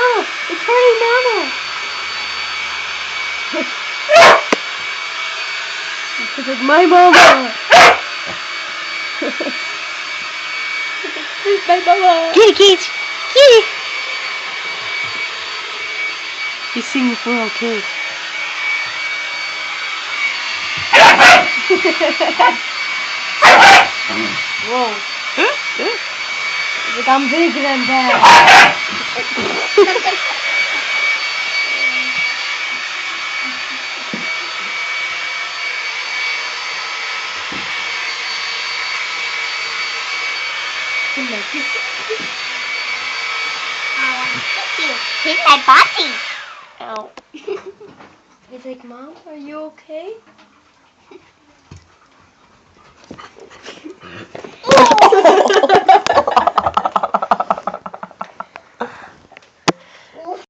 Mama! It's hurting Mama! It's like my Mama! Where's my Mama? Kitty, Keith! Kitty! He's singing for all kids. Whoa. But I'm bigger than that. Here's my body. Ow. He's like, Mom, are you okay?